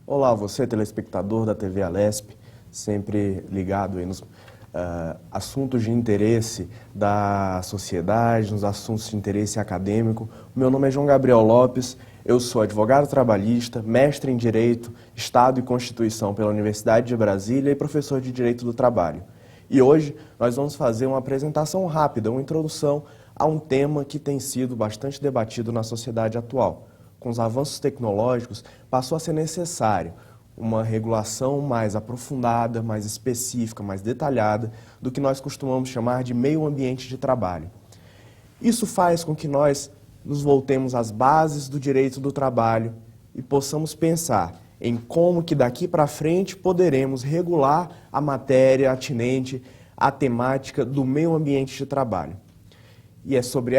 Olá, você, telespectador da TV Alesp, sempre ligado aí nos assuntos de interesse da sociedade, nos assuntos de interesse acadêmico. Meu nome é João Gabriel Lopes, eu sou advogado trabalhista, mestre em Direito, Estado e Constituição pela Universidade de Brasília e professor de Direito do Trabalho. E hoje nós vamos fazer uma apresentação rápida, uma introdução a um tema que tem sido bastante debatido na sociedade atual. Com os avanços tecnológicos, passou a ser necessário uma regulação mais aprofundada, mais específica, mais detalhada do que nós costumamos chamar de meio ambiente de trabalho. Isso faz com que nós nos voltemos às bases do direito do trabalho e possamos pensar em como que daqui para frente poderemos regular a matéria atinente à temática do meio ambiente de trabalho. E é sobre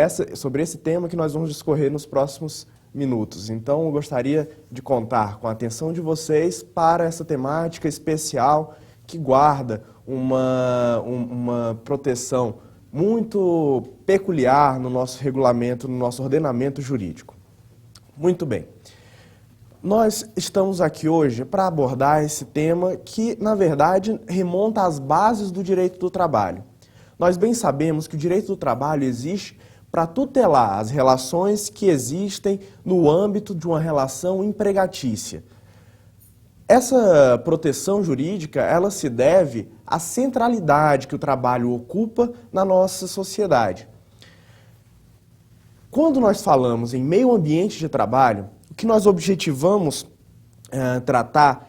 esse tema que nós vamos discorrer nos próximos minutos. Então, eu gostaria de contar com a atenção de vocês para essa temática especial que guarda uma proteção muito peculiar no nosso regulamento, no nosso ordenamento jurídico. Muito bem. Nós estamos aqui hoje para abordar esse tema que, na verdade, remonta às bases do direito do trabalho. Nós bem sabemos que o direito do trabalho existe para tutelar as relações que existem no âmbito de uma relação empregatícia. Essa proteção jurídica, ela se deve à centralidade que o trabalho ocupa na nossa sociedade. Quando nós falamos em meio ambiente de trabalho, o que nós objetivamos tratar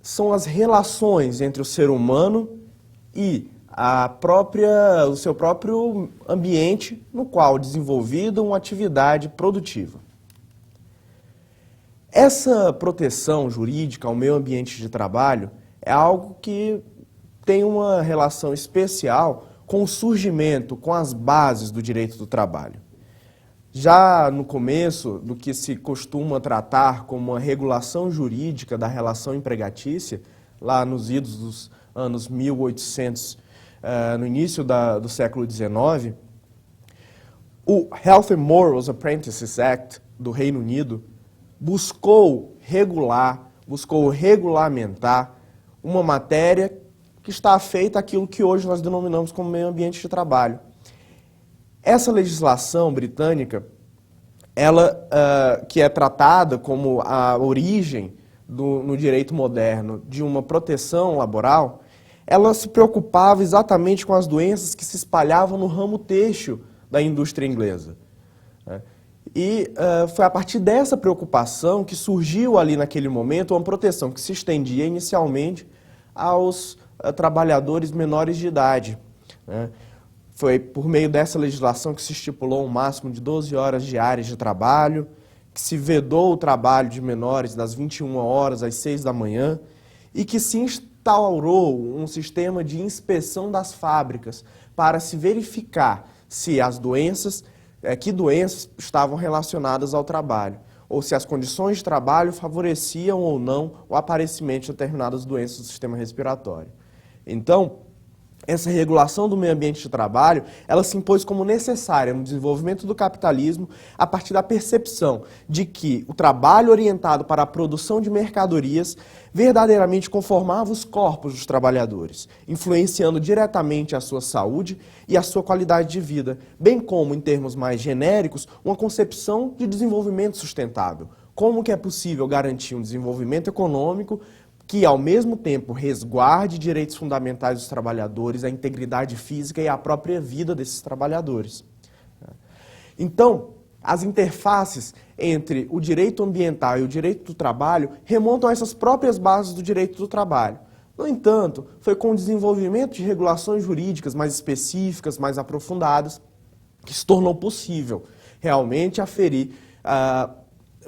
são as relações entre o ser humano e o seu próprio ambiente no qual desenvolvida uma atividade produtiva. Essa proteção jurídica ao meio ambiente de trabalho é algo que tem uma relação especial com o surgimento, com as bases do direito do trabalho. Já no começo do que se costuma tratar como uma regulação jurídica da relação empregatícia, lá nos idos dos anos 1800, no início do século XIX, o Health and Morals Apprentices Act do Reino Unido buscou regulamentar uma matéria que está afeita àquilo que hoje nós denominamos como meio ambiente de trabalho. Essa legislação britânica, ela que é tratada como a origem no direito moderno de uma proteção laboral, ela se preocupava exatamente com as doenças que se espalhavam no ramo têxtil da indústria inglesa. E foi a partir dessa preocupação que surgiu ali naquele momento uma proteção que se estendia inicialmente aos trabalhadores menores de idade. Foi por meio dessa legislação que se estipulou um máximo de 12 horas diárias de trabalho, que se vedou o trabalho de menores das 21 horas às 6 da manhã e que se instaurou um sistema de inspeção das fábricas para se verificar se as doenças, que doenças estavam relacionadas ao trabalho, ou se as condições de trabalho favoreciam ou não o aparecimento de determinadas doenças do sistema respiratório. Então, essa regulação do meio ambiente de trabalho, ela se impôs como necessária no desenvolvimento do capitalismo a partir da percepção de que o trabalho orientado para a produção de mercadorias verdadeiramente conformava os corpos dos trabalhadores, influenciando diretamente a sua saúde e a sua qualidade de vida, bem como, em termos mais genéricos, uma concepção de desenvolvimento sustentável. Como que é possível garantir um desenvolvimento econômico que, ao mesmo tempo, resguarde direitos fundamentais dos trabalhadores, a integridade física e a própria vida desses trabalhadores. Então, as interfaces entre o direito ambiental e o direito do trabalho remontam a essas próprias bases do direito do trabalho. No entanto, foi com o desenvolvimento de regulações jurídicas mais específicas, mais aprofundadas, que se tornou possível realmente aferir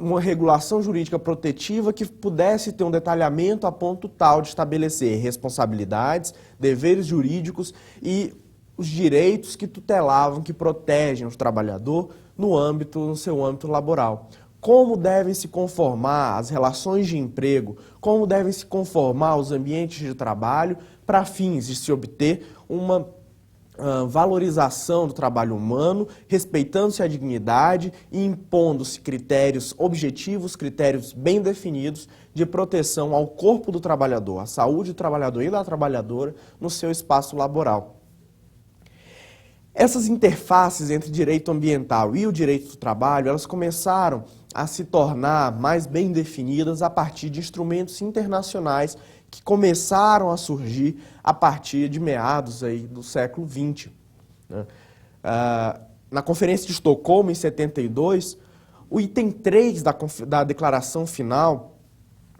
uma regulação jurídica protetiva que pudesse ter um detalhamento a ponto tal de estabelecer responsabilidades, deveres jurídicos e os direitos que tutelavam, que protegem o trabalhador no seu âmbito laboral. Como devem se conformar as relações de emprego, como devem se conformar os ambientes de trabalho para fins de se obter uma valorização do trabalho humano, respeitando-se a dignidade e impondo-se critérios objetivos, critérios bem definidos de proteção ao corpo do trabalhador, à saúde do trabalhador e da trabalhadora no seu espaço laboral. Essas interfaces entre direito ambiental e o direito do trabalho, elas começaram a se tornar mais bem definidas a partir de instrumentos internacionais que começaram a surgir a partir de meados aí do século XX. Né? Na Conferência de Estocolmo, em 72, o item 3 da declaração final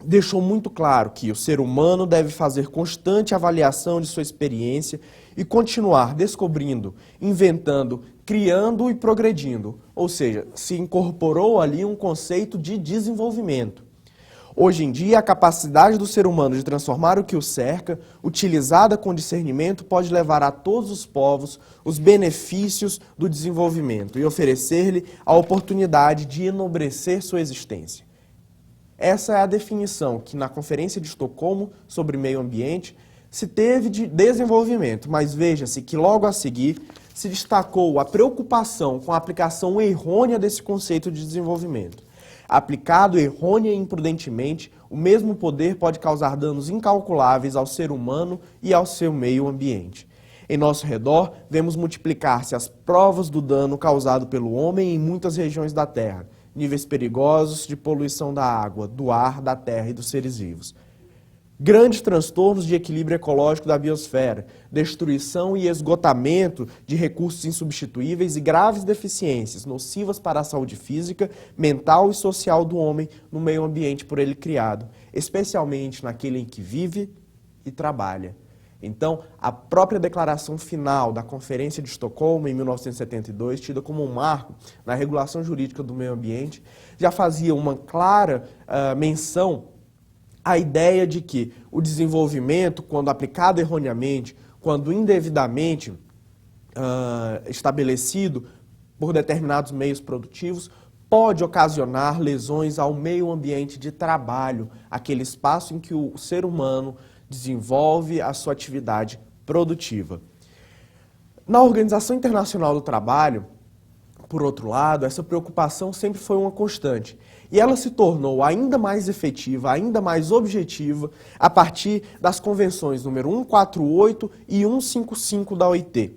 deixou muito claro que o ser humano deve fazer constante avaliação de sua experiência e continuar descobrindo, inventando, criando e progredindo. Ou seja, se incorporou ali um conceito de desenvolvimento. Hoje em dia, a capacidade do ser humano de transformar o que o cerca, utilizada com discernimento, pode levar a todos os povos os benefícios do desenvolvimento e oferecer-lhe a oportunidade de enobrecer sua existência. Essa é a definição que na Conferência de Estocolmo sobre Meio Ambiente se teve de desenvolvimento, mas veja-se que logo a seguir se destacou a preocupação com a aplicação errônea desse conceito de desenvolvimento. Aplicado errônea e imprudentemente, o mesmo poder pode causar danos incalculáveis ao ser humano e ao seu meio ambiente. Em nosso redor, vemos multiplicar-se as provas do dano causado pelo homem em muitas regiões da Terra, níveis perigosos de poluição da água, do ar, da terra e dos seres vivos. Grandes transtornos de equilíbrio ecológico da biosfera, destruição e esgotamento de recursos insubstituíveis e graves deficiências nocivas para a saúde física, mental e social do homem no meio ambiente por ele criado, especialmente naquele em que vive e trabalha. Então, a própria declaração final da Conferência de Estocolmo, em 1972, tida como um marco na regulação jurídica do meio ambiente, já fazia uma clara menção à ideia de que o desenvolvimento, quando aplicado erroneamente, quando indevidamente estabelecido por determinados meios produtivos, pode ocasionar lesões ao meio ambiente de trabalho, aquele espaço em que o ser humano desenvolve a sua atividade produtiva. Na Organização Internacional do Trabalho, por outro lado, essa preocupação sempre foi uma constante. E ela se tornou ainda mais efetiva, ainda mais objetiva, a partir das convenções número 148 e 155 da OIT.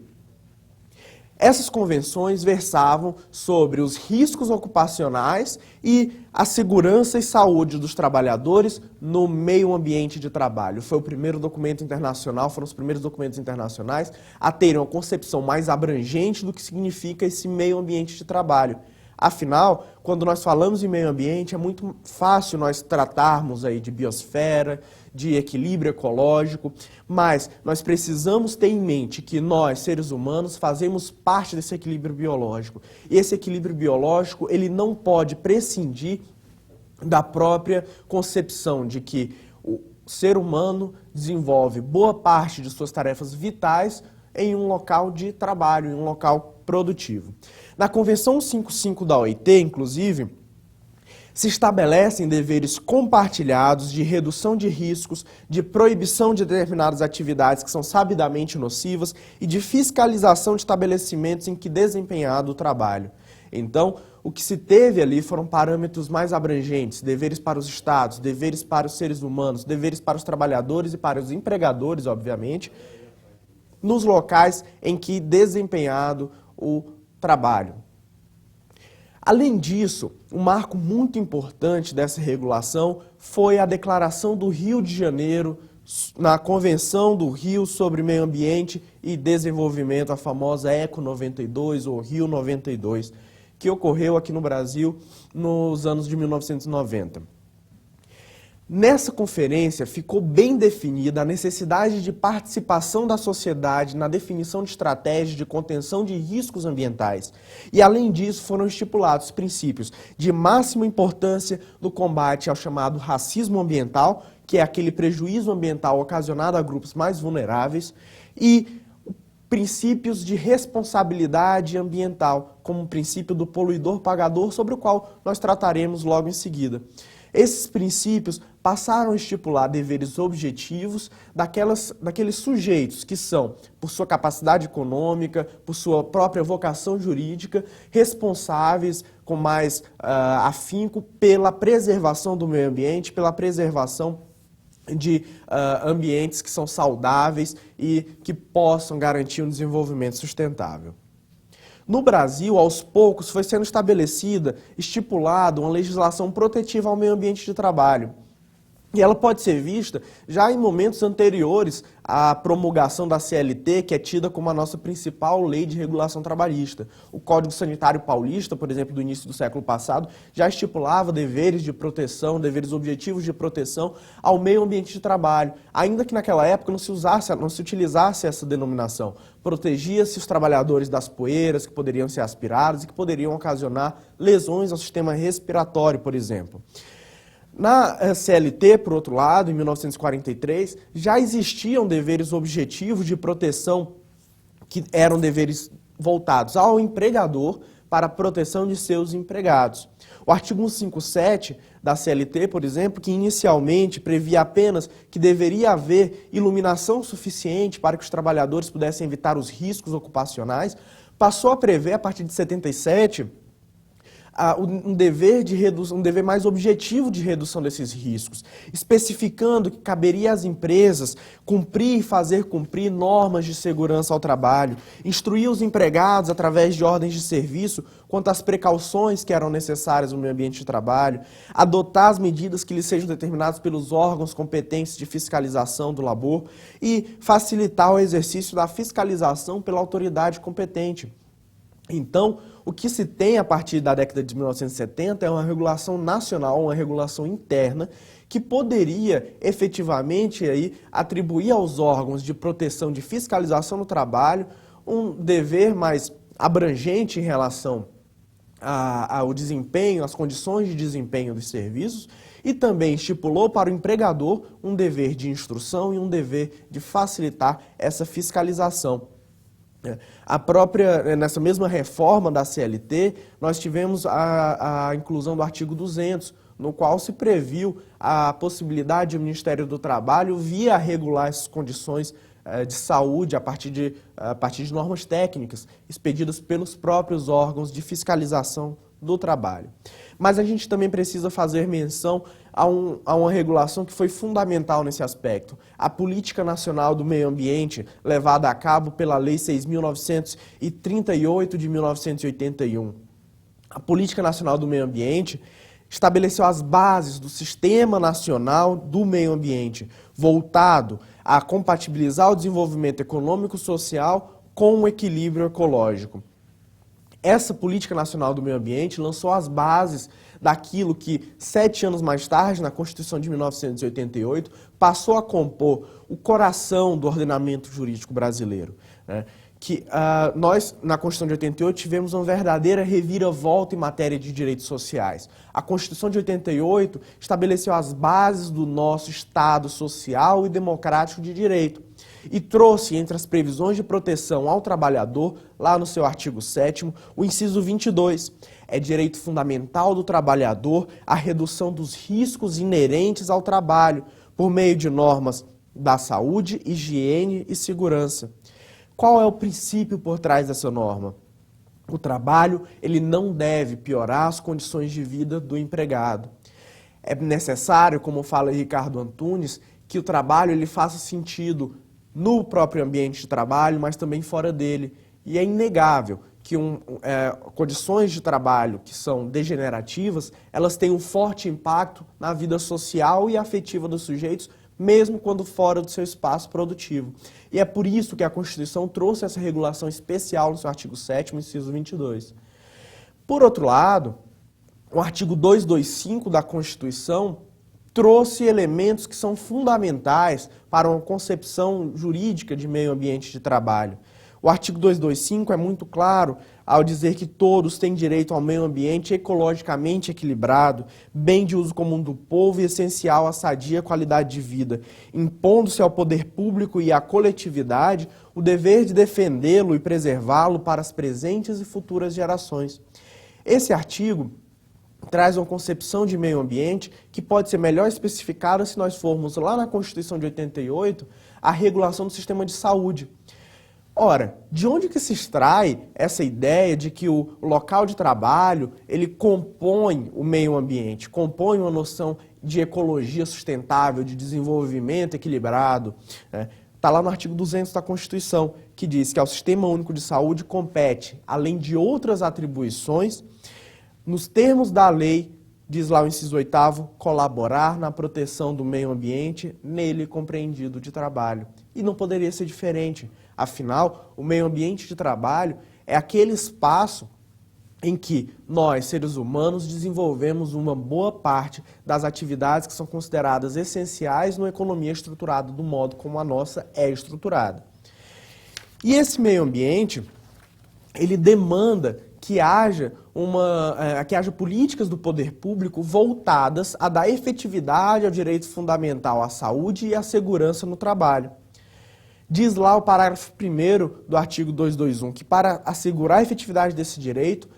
Essas convenções versavam sobre os riscos ocupacionais e a segurança e saúde dos trabalhadores no meio ambiente de trabalho. Foi o primeiro documento internacional, foram os primeiros documentos internacionais a terem uma concepção mais abrangente do que significa esse meio ambiente de trabalho. Afinal, quando nós falamos em meio ambiente, é muito fácil nós tratarmos aí de biosfera, de equilíbrio ecológico, mas nós precisamos ter em mente que nós, seres humanos, fazemos parte desse equilíbrio biológico. E esse equilíbrio biológico, ele não pode prescindir da própria concepção de que o ser humano desenvolve boa parte de suas tarefas vitais em um local de trabalho, em um local produtivo. Na Convenção 155 da OIT, inclusive, se estabelecem deveres compartilhados de redução de riscos, de proibição de determinadas atividades que são sabidamente nocivas e de fiscalização de estabelecimentos em que desempenhado o trabalho. Então, o que se teve ali foram parâmetros mais abrangentes, deveres para os estados, deveres para os seres humanos, deveres para os trabalhadores e para os empregadores, obviamente, nos locais em que desempenhado o trabalho. Além disso, um marco muito importante dessa regulação foi a Declaração do Rio de Janeiro, na Convenção do Rio sobre Meio Ambiente e Desenvolvimento, a famosa ECO 92 ou Rio 92, que ocorreu aqui no Brasil nos anos de 1990. Nessa conferência ficou bem definida a necessidade de participação da sociedade na definição de estratégias de contenção de riscos ambientais. E, além disso, foram estipulados princípios de máxima importância no combate ao chamado racismo ambiental, que é aquele prejuízo ambiental ocasionado a grupos mais vulneráveis, e princípios de responsabilidade ambiental, como o princípio do poluidor-pagador, sobre o qual nós trataremos logo em seguida. Esses princípios passaram a estipular deveres objetivos daqueles sujeitos que são, por sua capacidade econômica, por sua própria vocação jurídica, responsáveis com mais afinco pela preservação do meio ambiente, pela preservação de ambientes que são saudáveis e que possam garantir um desenvolvimento sustentável. No Brasil, aos poucos, foi sendo estipulada uma legislação protetiva ao meio ambiente de trabalho. E ela pode ser vista já em momentos anteriores à promulgação da CLT, que é tida como a nossa principal lei de regulação trabalhista. O Código Sanitário Paulista, por exemplo, do início do século passado, já estipulava deveres de proteção, deveres objetivos de proteção ao meio ambiente de trabalho, ainda que naquela época não se utilizasse essa denominação. Protegia-se os trabalhadores das poeiras que poderiam ser aspiradas e que poderiam ocasionar lesões ao sistema respiratório, por exemplo. Na CLT, por outro lado, em 1943, já existiam deveres objetivos de proteção que eram deveres voltados ao empregador para a proteção de seus empregados. O artigo 157 da CLT, por exemplo, que inicialmente previa apenas que deveria haver iluminação suficiente para que os trabalhadores pudessem evitar os riscos ocupacionais, passou a prever, a partir de 77, um dever mais objetivo de redução desses riscos, especificando que caberia às empresas cumprir e fazer cumprir normas de segurança ao trabalho, instruir os empregados através de ordens de serviço quanto às precauções que eram necessárias no meio ambiente de trabalho, adotar as medidas que lhes sejam determinadas pelos órgãos competentes de fiscalização do labor e facilitar o exercício da fiscalização pela autoridade competente. Então, o que se tem a partir da década de 1970 é uma regulação nacional, uma regulação interna, que poderia efetivamente atribuir aos órgãos de proteção, de fiscalização no trabalho, um dever mais abrangente em relação ao desempenho, às condições de desempenho dos serviços, e também estipulou para o empregador um dever de instrução e um dever de facilitar essa fiscalização. Nessa mesma reforma da CLT, nós tivemos a inclusão do artigo 200, no qual se previu a possibilidade do Ministério do Trabalho vir a regular essas condições de saúde a partir de normas técnicas expedidas pelos próprios órgãos de fiscalização do trabalho. Mas a gente também precisa fazer menção a uma regulação que foi fundamental nesse aspecto. A Política Nacional do Meio Ambiente, levada a cabo pela Lei 6.938 de 1981. A Política Nacional do Meio Ambiente estabeleceu as bases do Sistema Nacional do Meio Ambiente, voltado a compatibilizar o desenvolvimento econômico e social com o equilíbrio ecológico. Essa Política Nacional do Meio Ambiente lançou as bases daquilo que, 7 anos mais tarde, na Constituição de 1988, passou a compor o coração do ordenamento jurídico brasileiro, né? Nós, na Constituição de 88, tivemos uma verdadeira reviravolta em matéria de direitos sociais. A Constituição de 88 estabeleceu as bases do nosso Estado social e democrático de direito e trouxe, entre as previsões de proteção ao trabalhador, lá no seu artigo 7º, o inciso 22. É direito fundamental do trabalhador a redução dos riscos inerentes ao trabalho, por meio de normas da saúde, higiene e segurança. Qual é o princípio por trás dessa norma? O trabalho, ele não deve piorar as condições de vida do empregado. É necessário, como fala Ricardo Antunes, que o trabalho ele faça sentido no próprio ambiente de trabalho, mas também fora dele. E é inegável que condições de trabalho que são degenerativas, elas têm um forte impacto na vida social e afetiva dos sujeitos, mesmo quando fora do seu espaço produtivo. E é por isso que a Constituição trouxe essa regulação especial no seu artigo 7º, inciso 22. Por outro lado, o artigo 225 da Constituição trouxe elementos que são fundamentais para uma concepção jurídica de meio ambiente de trabalho. O artigo 225 é muito claro ao dizer que todos têm direito ao meio ambiente ecologicamente equilibrado, bem de uso comum do povo e essencial à sadia qualidade de vida, impondo-se ao poder público e à coletividade o dever de defendê-lo e preservá-lo para as presentes e futuras gerações. Esse artigo traz uma concepção de meio ambiente que pode ser melhor especificada se nós formos lá na Constituição de 88, a regulação do sistema de saúde. Ora, de onde que se extrai essa ideia de que o local de trabalho, ele compõe o meio ambiente, compõe uma noção de ecologia sustentável, de desenvolvimento equilibrado? Está lá no artigo 200 da Constituição, que diz que ao Sistema Único de Saúde compete, além de outras atribuições, nos termos da lei, diz lá o inciso 8º, colaborar na proteção do meio ambiente, nele compreendido de trabalho. E não poderia ser diferente. Afinal, o meio ambiente de trabalho é aquele espaço em que nós, seres humanos, desenvolvemos uma boa parte das atividades que são consideradas essenciais numa economia estruturada do modo como a nossa é estruturada. E esse meio ambiente, ele demanda que haja políticas do poder público voltadas a dar efetividade ao direito fundamental à saúde e à segurança no trabalho. Diz lá o parágrafo 1º do artigo 221 que para assegurar a efetividade desse direito,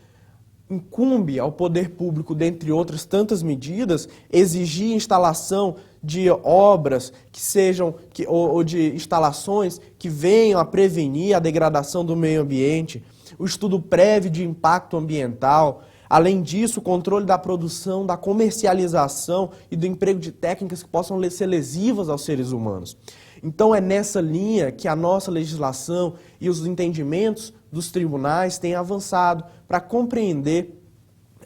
incumbe ao poder público, dentre outras tantas medidas, exigir instalação de obras ou de instalações que venham a prevenir a degradação do meio ambiente, o estudo prévio de impacto ambiental, além disso, o controle da produção, da comercialização e do emprego de técnicas que possam ser lesivas aos seres humanos. Então é nessa linha que a nossa legislação e os entendimentos dos tribunais têm avançado para compreender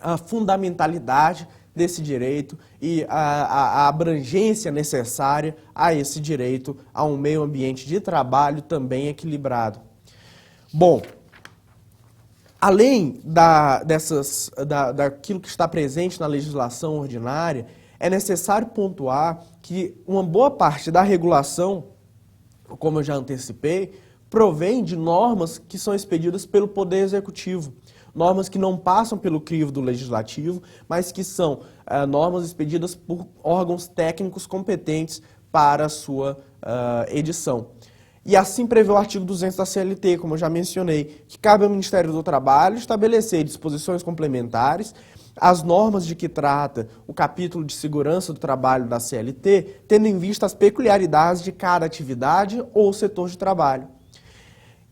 a fundamentalidade desse direito e a abrangência necessária a esse direito a um meio ambiente de trabalho também equilibrado. Bom, além daquilo que está presente na legislação ordinária, é necessário pontuar que uma boa parte da regulação, como eu já antecipei, provém de normas que são expedidas pelo Poder Executivo. Normas que não passam pelo crivo do Legislativo, mas que são normas expedidas por órgãos técnicos competentes para a sua edição. E assim prevê o artigo 200 da CLT, como eu já mencionei, que cabe ao Ministério do Trabalho estabelecer disposições complementares as normas de que trata o capítulo de segurança do trabalho da CLT, tendo em vista as peculiaridades de cada atividade ou setor de trabalho.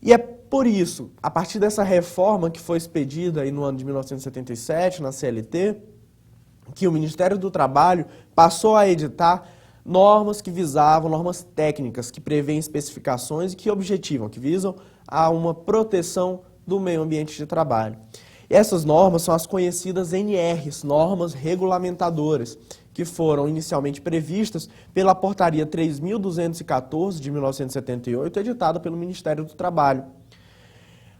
E é por isso, a partir dessa reforma que foi expedida aí no ano de 1977 na CLT, que o Ministério do Trabalho passou a editar normas que visavam, normas técnicas, que prevêem especificações e que objetivam, que visam a uma proteção do meio ambiente de trabalho. E essas normas são as conhecidas NRs, normas regulamentadoras, que foram inicialmente previstas pela Portaria 3.214 de 1978, editada pelo Ministério do Trabalho.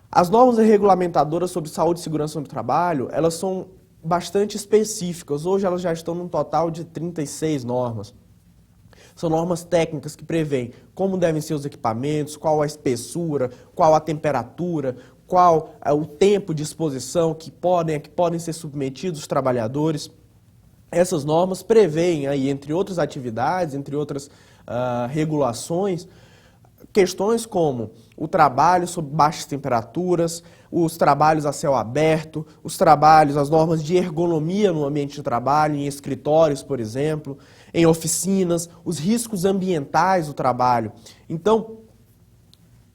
As normas regulamentadoras sobre saúde e segurança no trabalho, elas são bastante específicas. Hoje elas já estão num total de 36 normas. São normas técnicas que prevêem como devem ser os equipamentos, qual a espessura, qual a temperatura, qual é o tempo de exposição que podem ser submetidos os trabalhadores. Essas normas prevêem, aí, entre outras atividades, entre outras regulações, questões como o trabalho sob baixas temperaturas, os trabalhos a céu aberto, as normas de ergonomia no ambiente de trabalho, em escritórios, por exemplo, em oficinas, os riscos ambientais do trabalho. Então,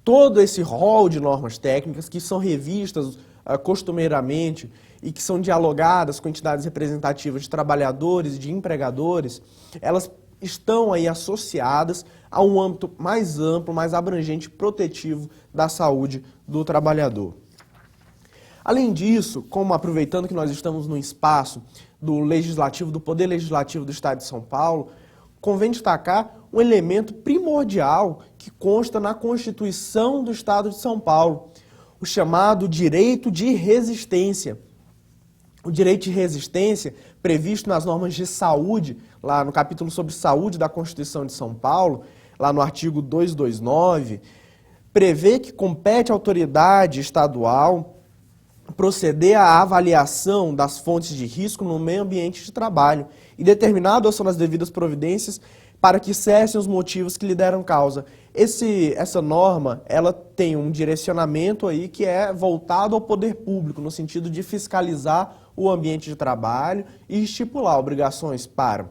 todo esse rol de normas técnicas que são revistas costumeiramente e que são dialogadas com entidades representativas de trabalhadores e de empregadores, elas estão aí associadas a um âmbito mais amplo, mais abrangente e protetivo da saúde do trabalhador. Além disso, como aproveitando que nós estamos no espaço do Legislativo, do Poder Legislativo do Estado de São Paulo, convém destacar um elemento primordial que consta na Constituição do Estado de São Paulo, o chamado direito de resistência. O direito de resistência, previsto nas normas de saúde, lá no capítulo sobre saúde da Constituição de São Paulo, lá no artigo 229, prevê que compete à autoridade estadual proceder à avaliação das fontes de risco no meio ambiente de trabalho e determinar a adoção das devidas providências para que cessem os motivos que lhe deram causa. Essa norma, ela tem um direcionamento aí que é voltado ao poder público, no sentido de fiscalizar o ambiente de trabalho e estipular obrigações para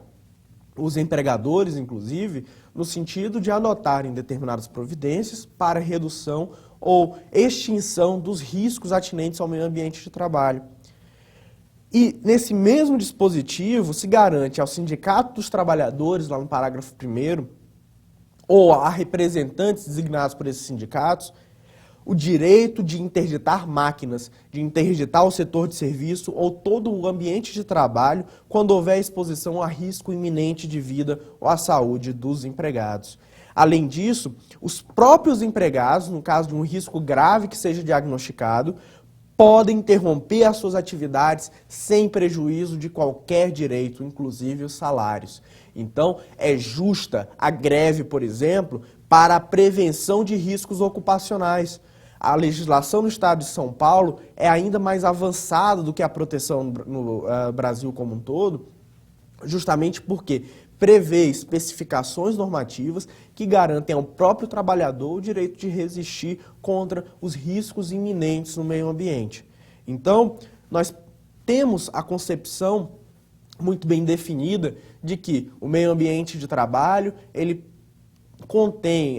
os empregadores, inclusive, no sentido de adotarem determinadas providências para redução ou extinção dos riscos atinentes ao meio ambiente de trabalho. E nesse mesmo dispositivo se garante ao Sindicato dos Trabalhadores, lá no parágrafo 1º, ou a representantes designados por esses sindicatos, o direito de interditar máquinas, de interditar o setor de serviço ou todo o ambiente de trabalho quando houver exposição a risco iminente de vida ou à saúde dos empregados. Além disso, os próprios empregados, no caso de um risco grave que seja diagnosticado, podem interromper as suas atividades sem prejuízo de qualquer direito, inclusive os salários. Então, é justa a greve, por exemplo, para a prevenção de riscos ocupacionais. A legislação no estado de São Paulo é ainda mais avançada do que a proteção no Brasil como um todo, justamente porque prevê especificações normativas que garantem ao próprio trabalhador o direito de resistir contra os riscos iminentes no meio ambiente. Então, nós temos a concepção muito bem definida de que o meio ambiente de trabalho, ele contém,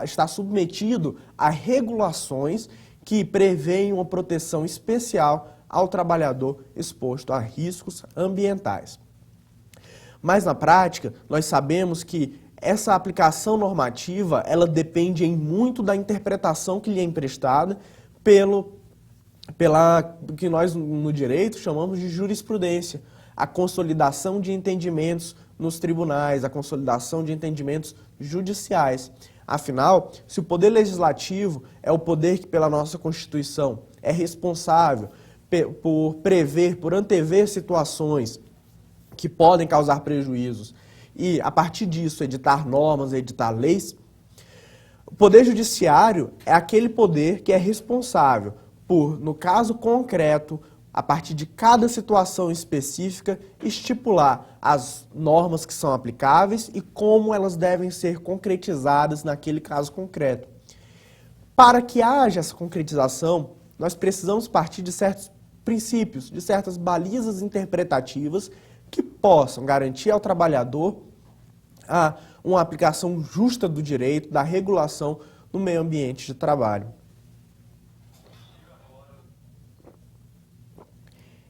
está submetido a regulações que prevêem uma proteção especial ao trabalhador exposto a riscos ambientais. Mas na prática, nós sabemos que essa aplicação normativa, ela depende em muito da interpretação que lhe é emprestada pela que nós no direito chamamos de jurisprudência, a consolidação de entendimentos nos tribunais, a consolidação de entendimentos judiciais. Afinal, se o poder legislativo é o poder que pela nossa Constituição é responsável por prever, por antever situações que podem causar prejuízos e, a partir disso, editar normas, editar leis, o Poder Judiciário é aquele poder que é responsável por, no caso concreto, a partir de cada situação específica, estipular as normas que são aplicáveis e como elas devem ser concretizadas naquele caso concreto. Para que haja essa concretização, nós precisamos partir de certos princípios, de certas balizas interpretativas que possam garantir ao trabalhador uma aplicação justa do direito, da regulação no meio ambiente de trabalho.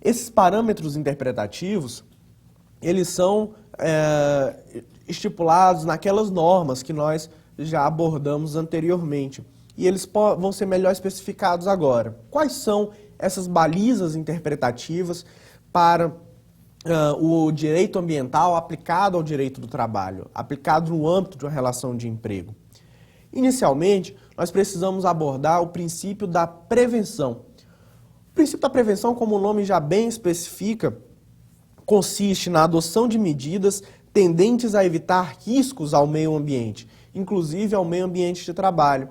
Esses parâmetros interpretativos, eles são estipulados naquelas normas que nós já abordamos anteriormente. E eles vão ser melhor especificados agora. Quais são essas balizas interpretativas para o direito ambiental aplicado ao direito do trabalho, aplicado no âmbito de uma relação de emprego? Inicialmente, nós precisamos abordar o princípio da prevenção. O princípio da prevenção, como o nome já bem especifica, consiste na adoção de medidas tendentes a evitar riscos ao meio ambiente, inclusive ao meio ambiente de trabalho.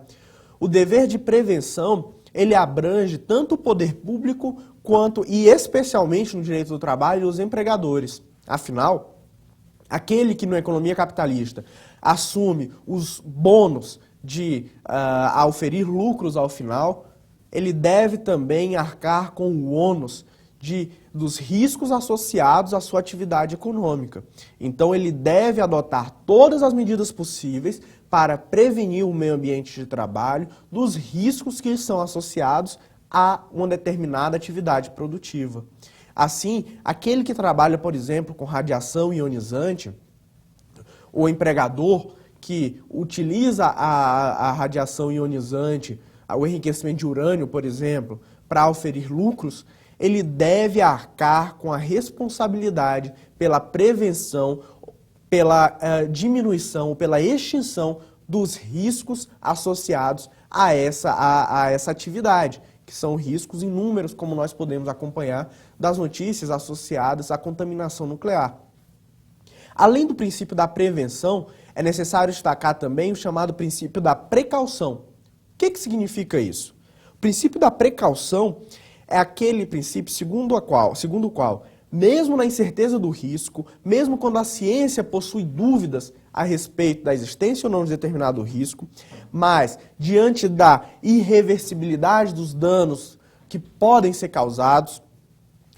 O dever de prevenção, ele abrange tanto o poder público quanto, e especialmente no direito do trabalho, os empregadores. Afinal, aquele que na economia capitalista assume os bônus de auferir lucros ao final, ele deve também arcar com o ônus dos riscos associados à sua atividade econômica. Então, ele deve adotar todas as medidas possíveis para prevenir o meio ambiente de trabalho dos riscos que são associados a uma determinada atividade produtiva. Assim, aquele que trabalha, por exemplo, com radiação ionizante, o empregador que utiliza a radiação ionizante, o enriquecimento de urânio, por exemplo, para oferir lucros, ele deve arcar com a responsabilidade pela prevenção, pela diminuição, pela extinção dos riscos associados a essa atividade, que são riscos inúmeros, como nós podemos acompanhar das notícias associadas à contaminação nuclear. Além do princípio da prevenção, é necessário destacar também o chamado princípio da precaução. O que significa isso? O princípio da precaução é aquele princípio segundo o qual, mesmo na incerteza do risco, mesmo quando a ciência possui dúvidas a respeito da existência ou não de determinado risco, mas diante da irreversibilidade dos danos que podem ser causados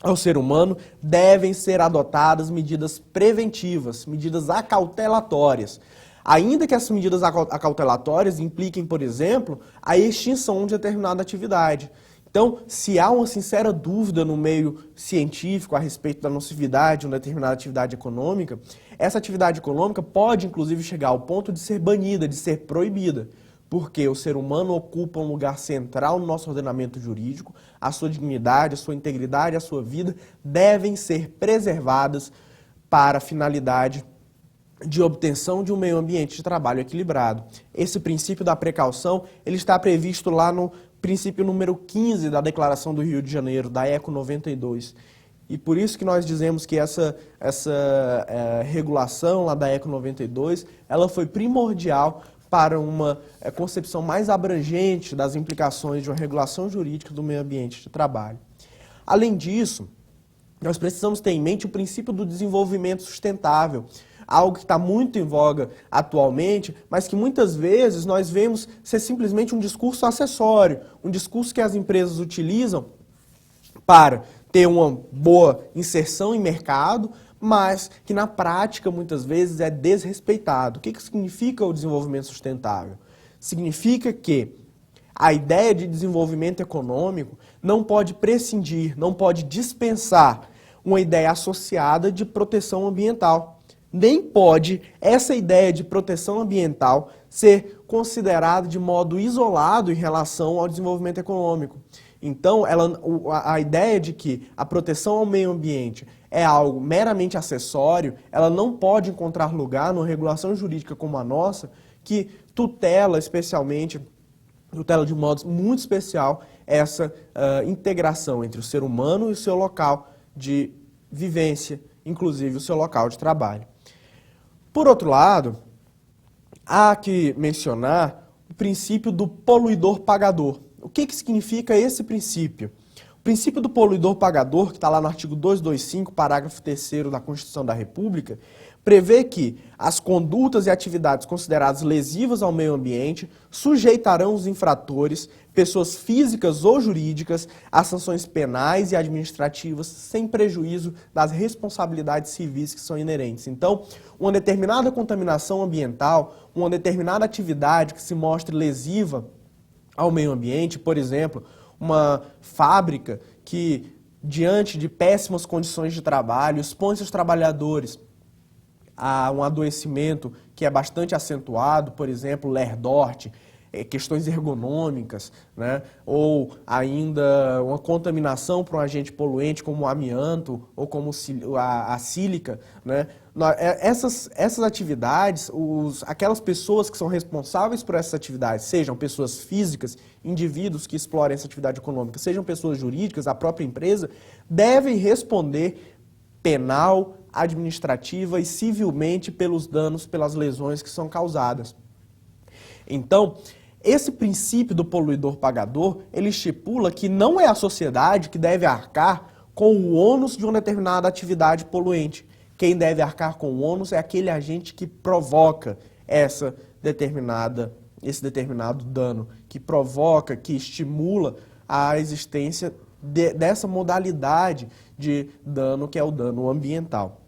ao ser humano, devem ser adotadas medidas preventivas, medidas acautelatórias. Ainda que essas medidas acautelatórias impliquem, por exemplo, a extinção de determinada atividade. Então, se há uma sincera dúvida no meio científico a respeito da nocividade de uma determinada atividade econômica, essa atividade econômica pode, inclusive, chegar ao ponto de ser banida, de ser proibida, porque o ser humano ocupa um lugar central no nosso ordenamento jurídico, a sua dignidade, a sua integridade, a sua vida devem ser preservadas para a finalidade de obtenção de um meio ambiente de trabalho equilibrado. Esse princípio da precaução, ele está previsto lá no princípio número 15 da Declaração do Rio de Janeiro, da ECO 92. E por isso que nós dizemos que essa regulação lá da ECO 92, ela foi primordial para uma concepção mais abrangente das implicações de uma regulação jurídica do meio ambiente de trabalho. Além disso, nós precisamos ter em mente o princípio do desenvolvimento sustentável, algo que está muito em voga atualmente, mas que muitas vezes nós vemos ser simplesmente um discurso acessório, um discurso que as empresas utilizam para ter uma boa inserção em mercado, mas que na prática muitas vezes é desrespeitado. O que significa o desenvolvimento sustentável? Significa que a ideia de desenvolvimento econômico não pode prescindir, não pode dispensar uma ideia associada de proteção ambiental. Nem pode essa ideia de proteção ambiental ser considerada de modo isolado em relação ao desenvolvimento econômico. Então, a ideia de que a proteção ao meio ambiente é algo meramente acessório, ela não pode encontrar lugar numa regulação jurídica como a nossa, que tutela especialmente, tutela de modo muito especial, essa integração entre o ser humano e o seu local de vivência, inclusive o seu local de trabalho. Por outro lado, há que mencionar o princípio do poluidor-pagador. O que significa esse princípio? O princípio do poluidor-pagador, que está lá no artigo 225, parágrafo 3º da Constituição da República, prevê que as condutas e atividades consideradas lesivas ao meio ambiente sujeitarão os infratores, pessoas físicas ou jurídicas, a sanções penais e administrativas, sem prejuízo das responsabilidades civis que são inerentes. Então, uma determinada contaminação ambiental, uma determinada atividade que se mostre lesiva ao meio ambiente, por exemplo, uma fábrica que, diante de péssimas condições de trabalho, expõe seus trabalhadores a um adoecimento que é bastante acentuado, por exemplo, lerdorte, questões ergonômicas, né? Ou ainda uma contaminação por um agente poluente como o amianto ou como a sílica, né? Essas atividades, aquelas pessoas que são responsáveis por essas atividades, sejam pessoas físicas, indivíduos que explorem essa atividade econômica, sejam pessoas jurídicas, a própria empresa, devem responder penal, administrativa e civilmente pelos danos, pelas lesões que são causadas. Então, esse princípio do poluidor-pagador, ele estipula que não é a sociedade que deve arcar com o ônus de uma determinada atividade poluente. Quem deve arcar com o ônus é aquele agente que provoca esse determinado dano, que provoca, que estimula a existência dessa modalidade de dano, que é o dano ambiental.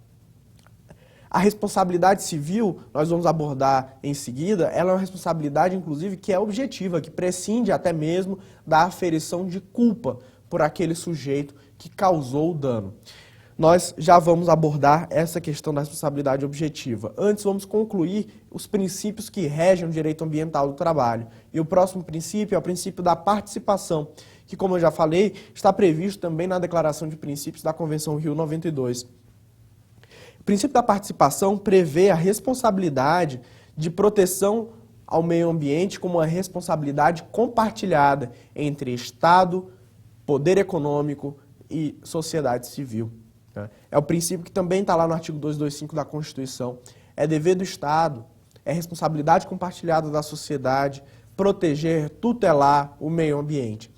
A responsabilidade civil, nós vamos abordar em seguida, ela é uma responsabilidade, inclusive, que é objetiva, que prescinde até mesmo da aferição de culpa por aquele sujeito que causou o dano. Nós já vamos abordar essa questão da responsabilidade objetiva. Antes, vamos concluir os princípios que regem o direito ambiental do trabalho. E o próximo princípio é o princípio da participação, que, como eu já falei, está previsto também na Declaração de Princípios da Convenção Rio 92. O princípio da participação prevê a responsabilidade de proteção ao meio ambiente como uma responsabilidade compartilhada entre Estado, poder econômico e sociedade civil. É o princípio que também está lá no artigo 225 da Constituição. É dever do Estado, é responsabilidade compartilhada da sociedade proteger, tutelar o meio ambiente.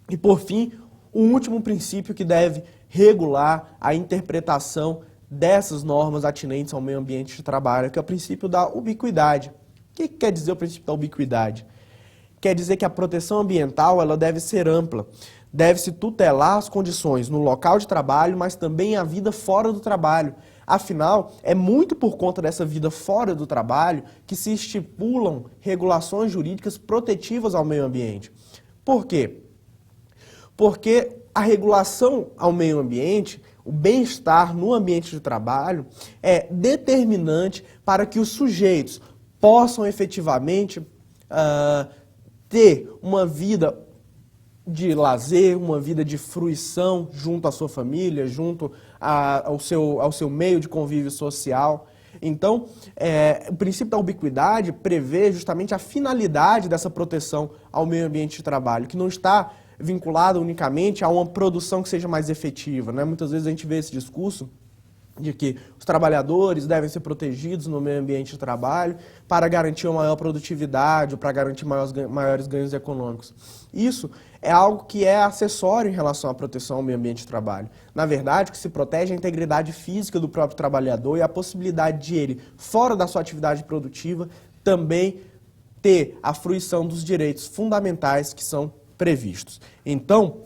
E, por fim, o último princípio que deve regular a interpretação dessas normas atinentes ao meio ambiente de trabalho, que é o princípio da ubiquidade. O que quer dizer o princípio da ubiquidade? Quer dizer que a proteção ambiental ela deve ser ampla, deve-se tutelar as condições no local de trabalho, mas também a vida fora do trabalho. Afinal, é muito por conta dessa vida fora do trabalho que se estipulam regulações jurídicas protetivas ao meio ambiente. Por quê? Porque a regulação ao meio ambiente, o bem-estar no ambiente de trabalho, é determinante para que os sujeitos possam efetivamente ter uma vida de lazer, uma vida de fruição junto à sua família, junto ao seu meio de convívio social. Então, o princípio da ubiquidade prevê justamente a finalidade dessa proteção ao meio ambiente de trabalho, que não está vinculada unicamente a uma produção que seja mais efetiva, né? Muitas vezes a gente vê esse discurso de que os trabalhadores devem ser protegidos no meio ambiente de trabalho para garantir uma maior produtividade ou para garantir maiores ganhos econômicos. Isso é algo que é acessório em relação à proteção ao meio ambiente de trabalho. Na verdade, o que se protege é a integridade física do próprio trabalhador e a possibilidade de ele, fora da sua atividade produtiva, também ter a fruição dos direitos fundamentais que são previstos. Então,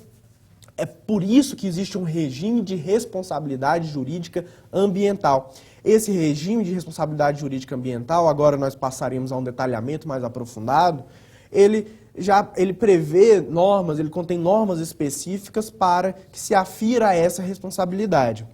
é por isso que existe um regime de responsabilidade jurídica ambiental. Esse regime de responsabilidade jurídica ambiental, agora nós passaremos a um detalhamento mais aprofundado, ele prevê normas, ele contém normas específicas para que se afira a essa responsabilidade.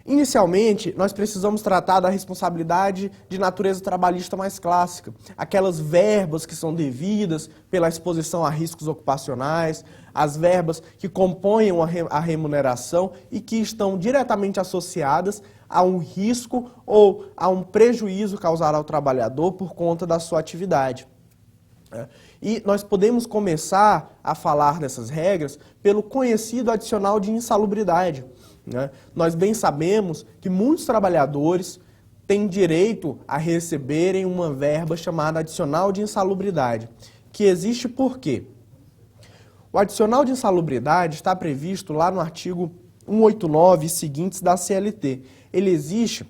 Inicialmente, nós precisamos tratar da responsabilidade de natureza trabalhista mais clássica, aquelas verbas que são devidas pela exposição a riscos ocupacionais, as verbas que compõem a remuneração e que estão diretamente associadas a um risco ou a um prejuízo causado ao trabalhador por conta da sua atividade. E nós podemos começar a falar dessas regras pelo conhecido adicional de insalubridade. Nós bem sabemos que muitos trabalhadores têm direito a receberem uma verba chamada adicional de insalubridade, que existe por quê? O adicional de insalubridade está previsto lá no artigo 189 e seguintes da CLT. Ele existe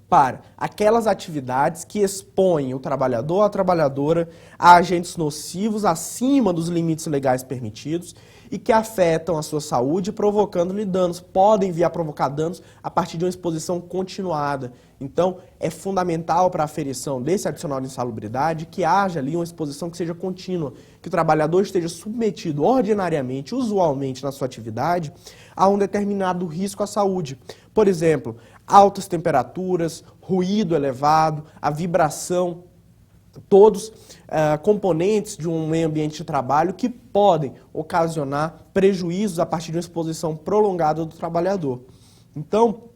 para aquelas atividades que expõem o trabalhador ou a trabalhadora a agentes nocivos acima dos limites legais permitidos e que afetam a sua saúde, provocando-lhe danos. Podem vir a provocar danos a partir de uma exposição continuada. Então, é fundamental para a aferição desse adicional de insalubridade que haja ali uma exposição que seja contínua, que o trabalhador esteja submetido ordinariamente, usualmente na sua atividade, a um determinado risco à saúde. Por exemplo, altas temperaturas, ruído elevado, a vibração, todos componentes de um meio ambiente de trabalho que podem ocasionar prejuízos a partir de uma exposição prolongada do trabalhador. Então,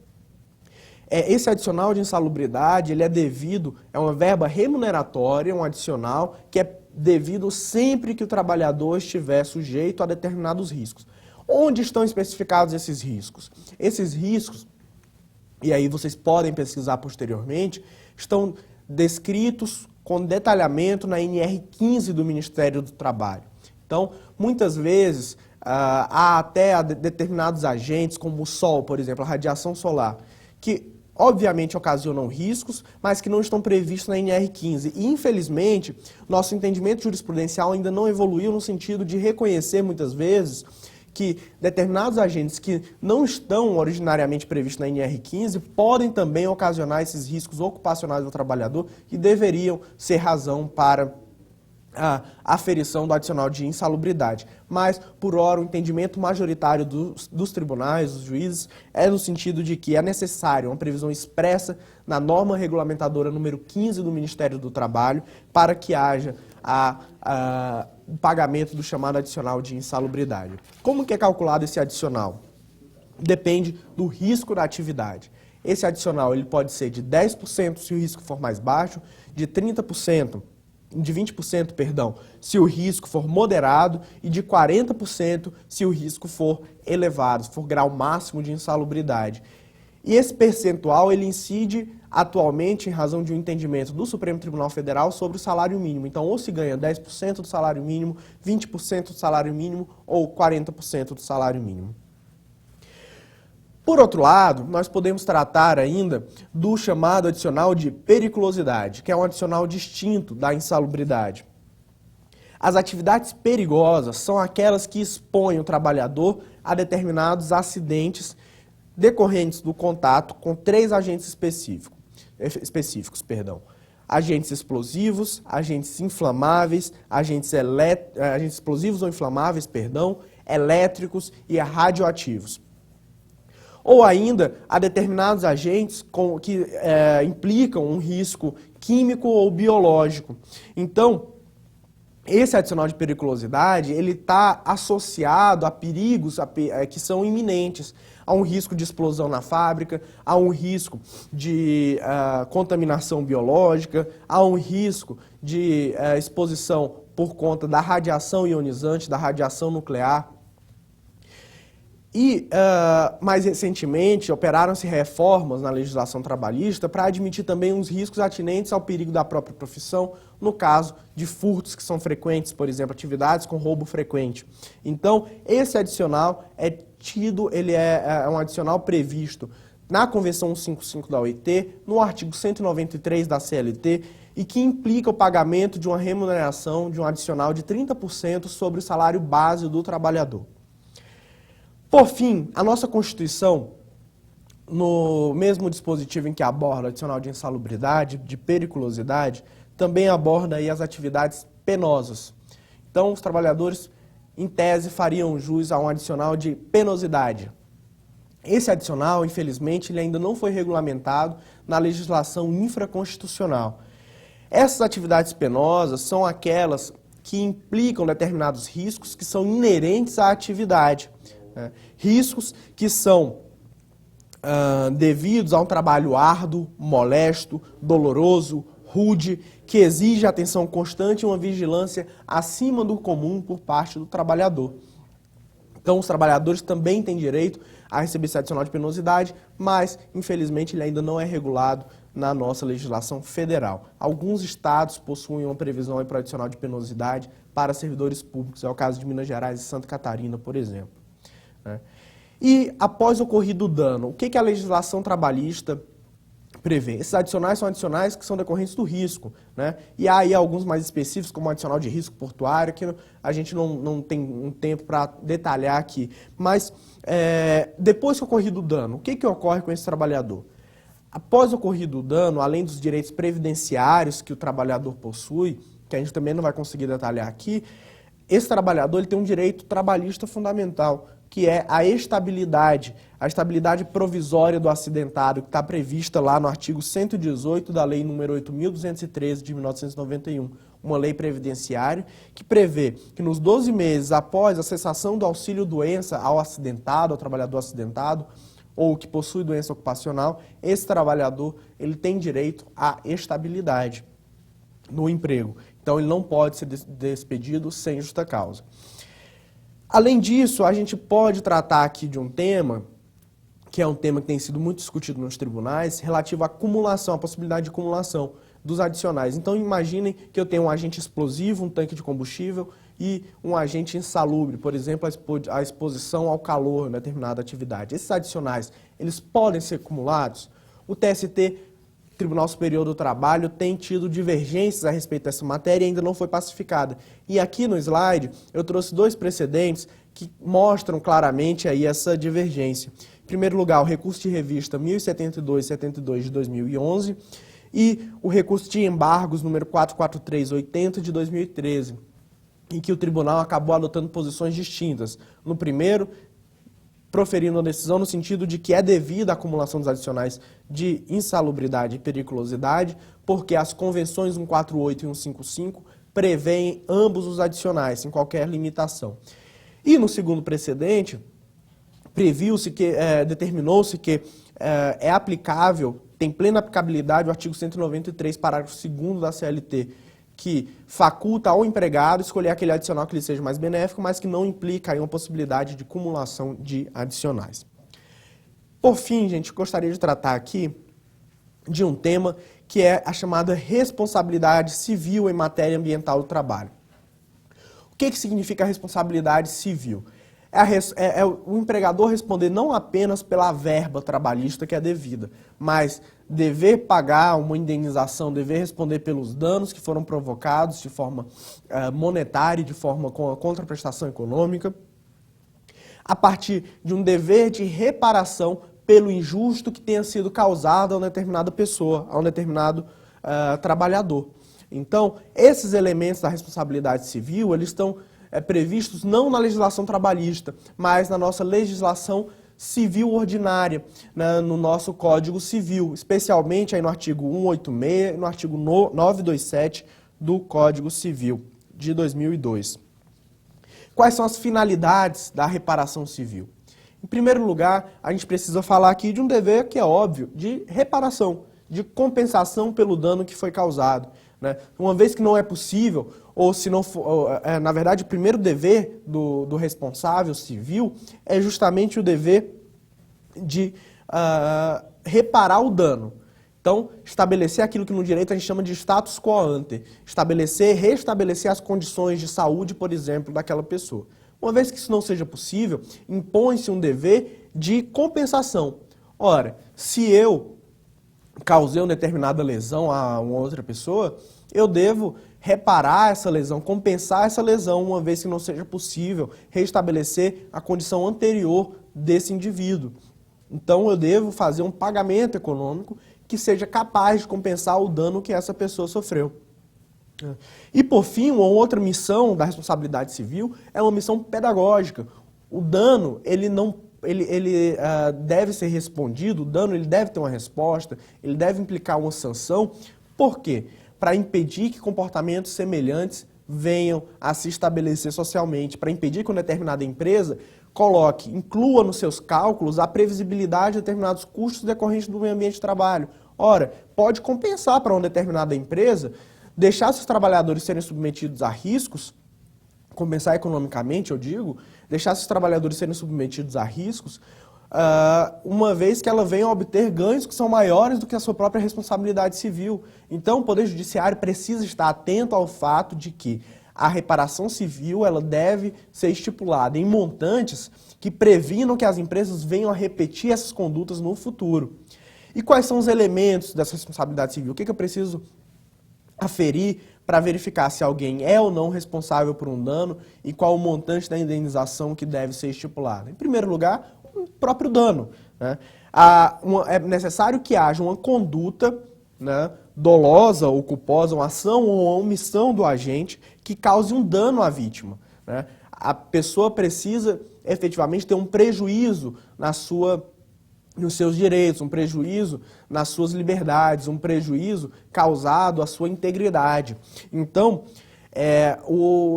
esse adicional de insalubridade, ele é uma verba remuneratória, um adicional, que é devido sempre que o trabalhador estiver sujeito a determinados riscos. Onde estão especificados esses riscos? Esses riscos, e aí vocês podem pesquisar posteriormente, estão descritos com detalhamento na NR15 do Ministério do Trabalho. Então, muitas vezes, há até determinados agentes, como o sol, por exemplo, a radiação solar, que obviamente ocasionam riscos, mas que não estão previstos na NR15. E, infelizmente, nosso entendimento jurisprudencial ainda não evoluiu no sentido de reconhecer, muitas vezes, que determinados agentes que não estão originariamente previstos na NR15 podem também ocasionar esses riscos ocupacionais do trabalhador e deveriam ser razão para a aferição do adicional de insalubridade. Mas, por ora, o entendimento majoritário dos tribunais, dos juízes, é no sentido de que é necessário uma previsão expressa na norma regulamentadora número 15 do Ministério do Trabalho para que haja o pagamento do chamado adicional de insalubridade. Como que é calculado esse adicional? Depende do risco da atividade. Esse adicional ele pode ser de 10% se o risco for mais baixo, de 30%, de 20%, perdão, se o risco for moderado e de 40% se o risco for elevado, se for grau máximo de insalubridade. E esse percentual ele incide atualmente em razão de um entendimento do Supremo Tribunal Federal sobre o salário mínimo. Então, ou se ganha 10% do salário mínimo, 20% do salário mínimo ou 40% do salário mínimo. Por outro lado, nós podemos tratar ainda do chamado adicional de periculosidade, que é um adicional distinto da insalubridade. As atividades perigosas são aquelas que expõem o trabalhador a determinados acidentes decorrentes do contato com 3 agentes específicos. Agentes explosivos, agentes inflamáveis, agentes explosivos ou inflamáveis, elétricos e radioativos. Ou ainda a determinados agentes que implicam um risco químico ou biológico. Então, esse adicional de periculosidade, ele está associado a perigos que são iminentes, a um risco de explosão na fábrica, a um risco de contaminação biológica, a um risco de exposição por conta da radiação ionizante, da radiação nuclear. E, mais recentemente, operaram-se reformas na legislação trabalhista para admitir também os riscos atinentes ao perigo da própria profissão, no caso de furtos que são frequentes, por exemplo, atividades com roubo frequente. Então, esse adicional ele é um adicional previsto na Convenção 155 da OIT, no artigo 193 da CLT, e que implica o pagamento de uma remuneração de um adicional de 30% sobre o salário base do trabalhador. Por fim, a nossa Constituição, no mesmo dispositivo em que aborda o adicional de insalubridade, de periculosidade, também aborda aí as atividades penosas. Então, os trabalhadores, em tese, fariam jus a um adicional de penosidade. Esse adicional, infelizmente, ele ainda não foi regulamentado na legislação infraconstitucional. Essas atividades penosas são aquelas que implicam determinados riscos que são inerentes à atividade. Riscos que são devidos a um trabalho árduo, molesto, doloroso, rude, que exige atenção constante e uma vigilância acima do comum por parte do trabalhador. Então, os trabalhadores também têm direito a receber esse adicional de penosidade, mas, infelizmente, ele ainda não é regulado na nossa legislação federal. Alguns estados possuem uma previsão para adicional de penosidade para servidores públicos, é o caso de Minas Gerais e Santa Catarina, por exemplo. E, após ocorrido o dano, o que a legislação trabalhista prevê? Esses adicionais são adicionais que são decorrentes do risco, né? E há aí alguns mais específicos, como o adicional de risco portuário, que a gente não tem um tempo para detalhar aqui. Mas, depois que ocorrido o dano, o que ocorre com esse trabalhador? Após ocorrido o dano, além dos direitos previdenciários que o trabalhador possui, que a gente também não vai conseguir detalhar aqui, esse trabalhador ele tem um direito trabalhista fundamental, que é a estabilidade provisória do acidentado, que está prevista lá no artigo 118 da Lei nº 8.213 de 1991, uma lei previdenciária, que prevê que nos 12 meses após a cessação do auxílio-doença ao acidentado, ao trabalhador acidentado, ou que possui doença ocupacional, esse trabalhador ele tem direito à estabilidade no emprego. Então, ele não pode ser despedido sem justa causa. Além disso, a gente pode tratar aqui de um tema, que é um tema que tem sido muito discutido nos tribunais, relativo à acumulação, à possibilidade de acumulação dos adicionais. Então, imaginem que eu tenho um agente explosivo, um tanque de combustível, e um agente insalubre, por exemplo, a exposição ao calor em determinada atividade. Esses adicionais, eles podem ser acumulados? O TST, Tribunal Superior do Trabalho, tem tido divergências a respeito dessa matéria e ainda não foi pacificada. E aqui no slide eu trouxe 2 precedentes que mostram claramente aí essa divergência. Em primeiro lugar, o recurso de revista 1072/72 de 2011 e o recurso de embargos número 443/80 de 2013, em que o tribunal acabou adotando posições distintas. No primeiro, proferindo uma decisão no sentido de que é devida a acumulação dos adicionais de insalubridade e periculosidade, porque as convenções 148 e 155 prevêem ambos os adicionais, sem qualquer limitação. E no segundo precedente, determinou-se que é aplicável, tem plena aplicabilidade o artigo 193, parágrafo 2º da CLT, que faculta ao empregado escolher aquele adicional que lhe seja mais benéfico, mas que não implica aí uma possibilidade de cumulação de adicionais. Por fim, gente, gostaria de tratar aqui de um tema que é a chamada responsabilidade civil em matéria ambiental do trabalho. O que significa responsabilidade civil? é o empregador responder não apenas pela verba trabalhista que é devida, mas dever pagar uma indenização, dever responder pelos danos que foram provocados de forma monetária e de forma com a contraprestação econômica, a partir de um dever de reparação pelo injusto que tenha sido causado a uma determinada pessoa, a um determinado trabalhador. Então, esses elementos da responsabilidade civil, eles estão previstos não na legislação trabalhista, mas na nossa legislação civil ordinária, né, no nosso Código Civil, especialmente aí no artigo 186 e no artigo 927 do Código Civil de 2002. Quais são as finalidades da reparação civil? Em primeiro lugar, a gente precisa falar aqui de um dever que é óbvio, de reparação, de compensação pelo dano que foi causado, né? Uma vez que não é possível, ou se não for, na verdade, o primeiro dever do responsável civil é justamente o dever de reparar o dano. Então, estabelecer aquilo que no direito a gente chama de status quo ante, restabelecer as condições de saúde, por exemplo, daquela pessoa. Uma vez que isso não seja possível, impõe-se um dever de compensação. Ora, se eu causei uma determinada lesão a uma outra pessoa, eu devo reparar essa lesão, compensar essa lesão, uma vez que não seja possível restabelecer a condição anterior desse indivíduo. Então, eu devo fazer um pagamento econômico que seja capaz de compensar o dano que essa pessoa sofreu. E, por fim, uma outra missão da responsabilidade civil é uma missão pedagógica. O dano, ele deve ser respondido, o dano ele deve ter uma resposta, ele deve implicar uma sanção. Por quê? Para impedir que comportamentos semelhantes venham a se estabelecer socialmente, para impedir que uma determinada empresa inclua nos seus cálculos a previsibilidade de determinados custos decorrentes do meio ambiente de trabalho. Ora, pode compensar para uma determinada empresa deixar seus trabalhadores serem submetidos a riscos, compensar economicamente, eu digo, deixar seus trabalhadores serem submetidos a riscos, uma vez que ela venha a obter ganhos que são maiores do que a sua própria responsabilidade civil. Então, o Poder Judiciário precisa estar atento ao fato de que a reparação civil ela deve ser estipulada em montantes que previnam que as empresas venham a repetir essas condutas no futuro. E quais são os elementos dessa responsabilidade civil? O que eu preciso aferir para verificar se alguém é ou não responsável por um dano e qual o montante da indenização que deve ser estipulado? Em primeiro lugar, o próprio dano, né? É necessário que haja uma conduta, né, dolosa ou culposa, uma ação ou uma omissão do agente que cause um dano à vítima, né? A pessoa precisa efetivamente ter um prejuízo nos seus direitos, um prejuízo nas suas liberdades, um prejuízo causado à sua integridade. Então,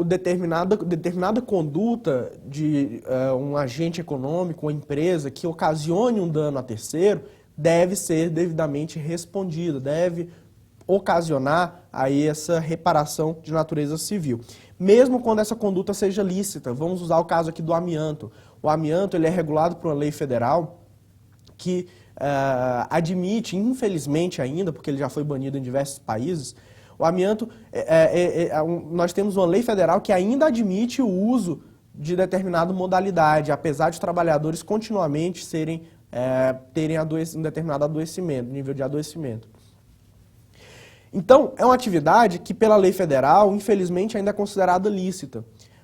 determinada conduta de um agente econômico, uma empresa que ocasione um dano a terceiro, deve ser devidamente respondida, deve ocasionar aí essa reparação de natureza civil. Mesmo quando essa conduta seja lícita, vamos usar o caso aqui do amianto. O amianto ele é regulado por uma lei federal que admite, infelizmente ainda, porque ele já foi banido em diversos países, o amianto, nós temos uma lei federal que ainda admite o uso de determinada modalidade, apesar de trabalhadores continuamente terem um determinado adoecimento, nível de adoecimento. Então, é uma atividade que, pela lei federal, infelizmente ainda é considerada lícita,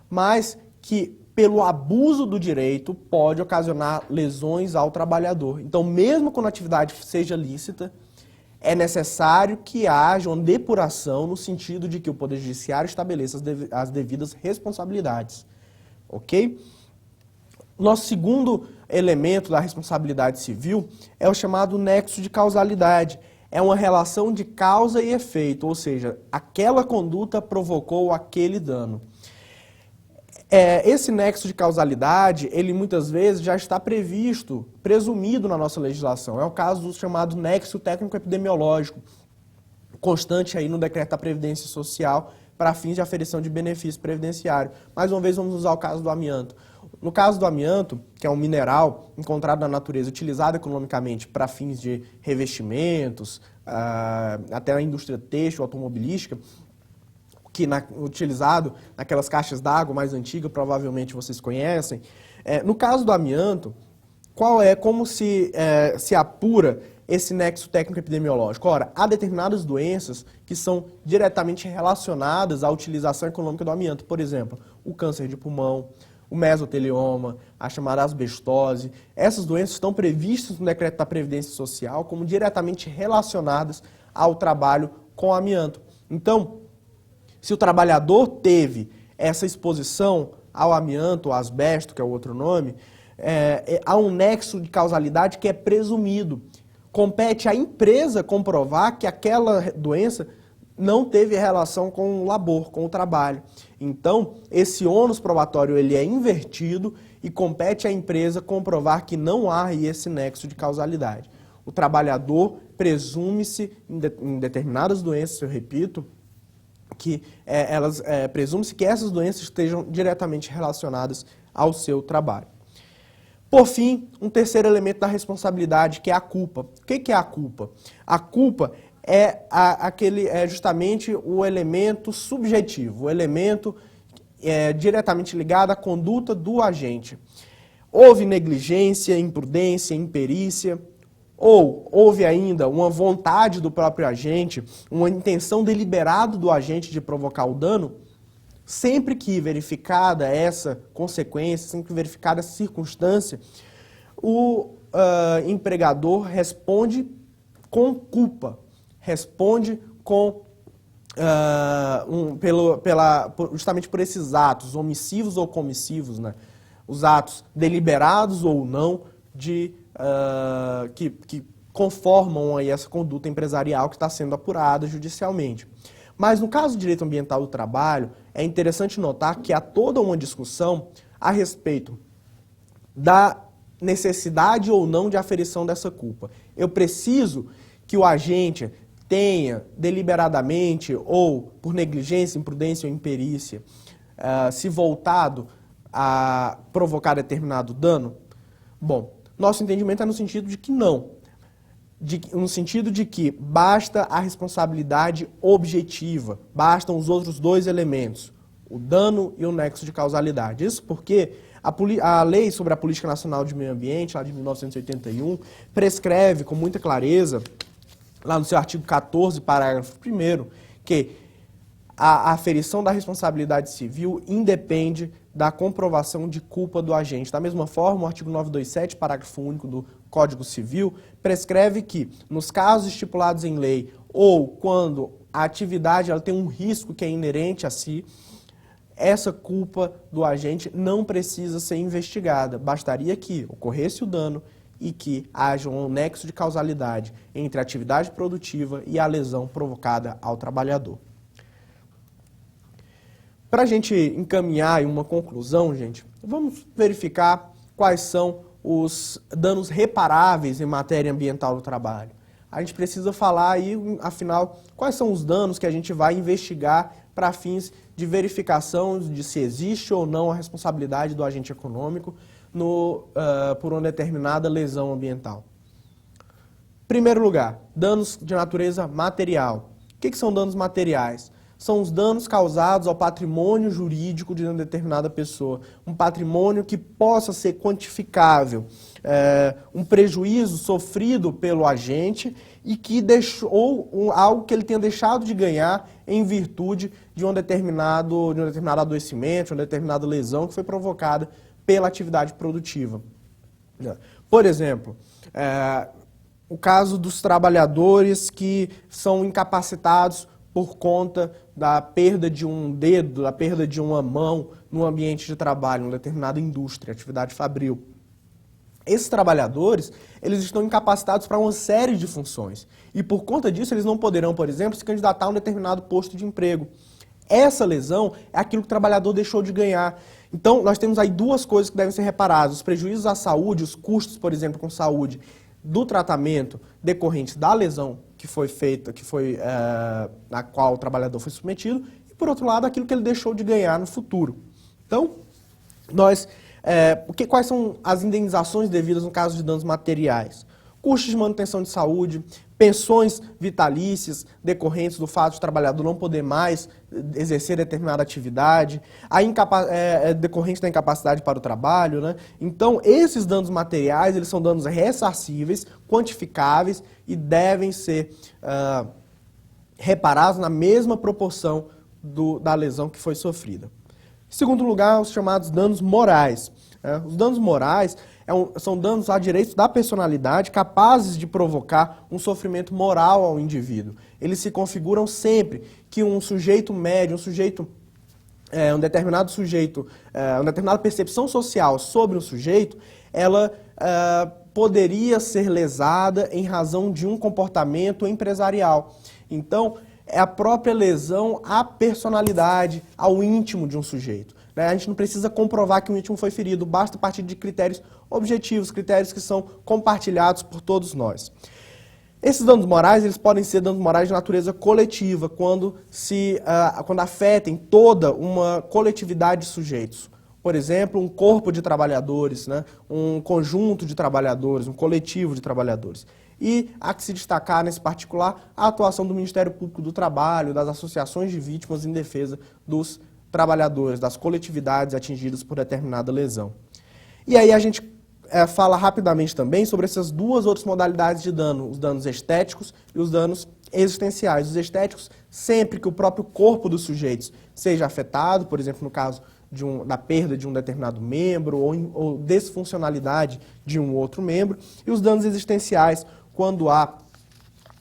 mas que, pelo abuso do direito, pode ocasionar lesões ao trabalhador. Então, mesmo quando a atividade seja lícita, é necessário que haja uma depuração no sentido de que o Poder Judiciário estabeleça as devidas responsabilidades. Ok? Nosso segundo elemento da responsabilidade civil é o chamado nexo de causalidade. É uma relação de causa e efeito, ou seja, aquela conduta provocou aquele dano. Esse nexo de causalidade, ele muitas vezes já está presumido na nossa legislação. É o caso do chamado nexo técnico-epidemiológico, constante aí no decreto da Previdência Social para fins de aferição de benefício previdenciário. Mais uma vez, vamos usar o caso do amianto. No caso do amianto, que é um mineral encontrado na natureza, utilizado economicamente para fins de revestimentos, até na indústria têxtil, automobilística, utilizado naquelas caixas d'água mais antigas, provavelmente vocês conhecem. No caso do amianto, como se apura esse nexo técnico-epidemiológico? Ora, há determinadas doenças que são diretamente relacionadas à utilização econômica do amianto. Por exemplo, o câncer de pulmão, o mesotelioma, a chamada asbestose. Essas doenças estão previstas no decreto da Previdência Social como diretamente relacionadas ao trabalho com amianto. Então, se o trabalhador teve essa exposição ao amianto, ao asbesto, que é o outro nome, há um nexo de causalidade que é presumido. Compete à empresa comprovar que aquela doença não teve relação com o labor, com o trabalho. Então, esse ônus probatório ele é invertido e compete à empresa comprovar que não há esse nexo de causalidade. O trabalhador presume-se, em determinadas doenças, eu repito, que presume-se que essas doenças estejam diretamente relacionadas ao seu trabalho. Por fim, um terceiro elemento da responsabilidade, que é a culpa. O que é a culpa? A culpa é justamente o elemento subjetivo, o elemento diretamente ligado à conduta do agente. Houve negligência, imprudência, imperícia, ou houve ainda uma vontade do próprio agente, uma intenção deliberada do agente de provocar o dano. Sempre que verificada essa consequência, sempre que verificada essa circunstância, o empregador responde com culpa, responde justamente por esses atos, omissivos ou comissivos, né? Os atos deliberados ou não que conformam aí essa conduta empresarial que está sendo apurada judicialmente. Mas no caso do direito ambiental do trabalho, é interessante notar que há toda uma discussão a respeito da necessidade ou não de aferição dessa culpa. Eu preciso que o agente tenha deliberadamente ou por negligência, imprudência ou imperícia se voltado a provocar determinado dano? Bom, nosso entendimento é no sentido de que não. No sentido de que basta a responsabilidade objetiva, bastam os outros dois elementos, o dano e o nexo de causalidade. Isso porque a Lei sobre a Política Nacional de Meio Ambiente, lá de 1981, prescreve com muita clareza, lá no seu artigo 14, parágrafo 1º, que a aferição da responsabilidade civil independe da comprovação de culpa do agente. Da mesma forma, o artigo 927, parágrafo único do Código Civil, prescreve que, nos casos estipulados em lei ou quando a atividade ela tem um risco que é inerente a si, essa culpa do agente não precisa ser investigada. Bastaria que ocorresse o dano e que haja um nexo de causalidade entre a atividade produtiva e a lesão provocada ao trabalhador. Para a gente encaminhar uma conclusão, gente, vamos verificar quais são os danos reparáveis em matéria ambiental do trabalho. A gente precisa falar aí, afinal, quais são os danos que a gente vai investigar para fins de verificação de se existe ou não a responsabilidade do agente econômico por uma determinada lesão ambiental. Primeiro lugar, danos de natureza material. O que são danos materiais? São os danos causados ao patrimônio jurídico de uma determinada pessoa. Um patrimônio que possa ser quantificável. Um prejuízo sofrido pelo agente e que ou algo que ele tenha deixado de ganhar em virtude de um determinado adoecimento, de uma determinada lesão que foi provocada pela atividade produtiva. Por exemplo, o caso dos trabalhadores que são incapacitados por conta da perda de um dedo, da perda de uma mão no ambiente de trabalho, em uma determinada indústria, atividade fabril. Esses trabalhadores, eles estão incapacitados para uma série de funções. E por conta disso, eles não poderão, por exemplo, se candidatar a um determinado posto de emprego. Essa lesão é aquilo que o trabalhador deixou de ganhar. Então, nós temos aí duas coisas que devem ser reparadas. Os prejuízos à saúde, os custos, por exemplo, com saúde, do tratamento decorrentes da lesão que foi feita, na qual o trabalhador foi submetido, e, por outro lado, aquilo que ele deixou de ganhar no futuro. Então, quais são as indenizações devidas no caso de danos materiais? custos de manutenção de saúde, pensões vitalícias decorrentes do fato de o trabalhador não poder mais exercer determinada atividade, decorrente da incapacidade para o trabalho, né? Então, esses danos materiais, eles são danos ressarcíveis, quantificáveis e devem ser reparados na mesma proporção da lesão que foi sofrida. Em segundo lugar, os chamados danos morais. Os danos morais são danos a direitos da personalidade capazes de provocar um sofrimento moral ao indivíduo. Eles se configuram sempre que um sujeito médio, uma determinada percepção social sobre um sujeito, ela poderia ser lesada em razão de um comportamento empresarial. Então, é a própria lesão à personalidade, ao íntimo de um sujeito. A gente não precisa comprovar que o íntimo foi ferido, basta partir de critérios objetivos, critérios que são compartilhados por todos nós. Esses danos morais, eles podem ser danos morais de natureza coletiva, quando afetem toda uma coletividade de sujeitos. Por exemplo, um corpo de trabalhadores, né? Um conjunto de trabalhadores, um coletivo de trabalhadores. E há que se destacar, nesse particular, a atuação do Ministério Público do Trabalho, das associações de vítimas em defesa dos trabalhadores, das coletividades atingidas por determinada lesão. E aí a gente fala rapidamente também sobre essas duas outras modalidades de dano, os danos estéticos e os danos existenciais. Os estéticos, sempre que o próprio corpo dos sujeitos seja afetado, por exemplo, no caso da perda de um determinado membro ou desfuncionalidade de um outro membro, e os danos existenciais, quando há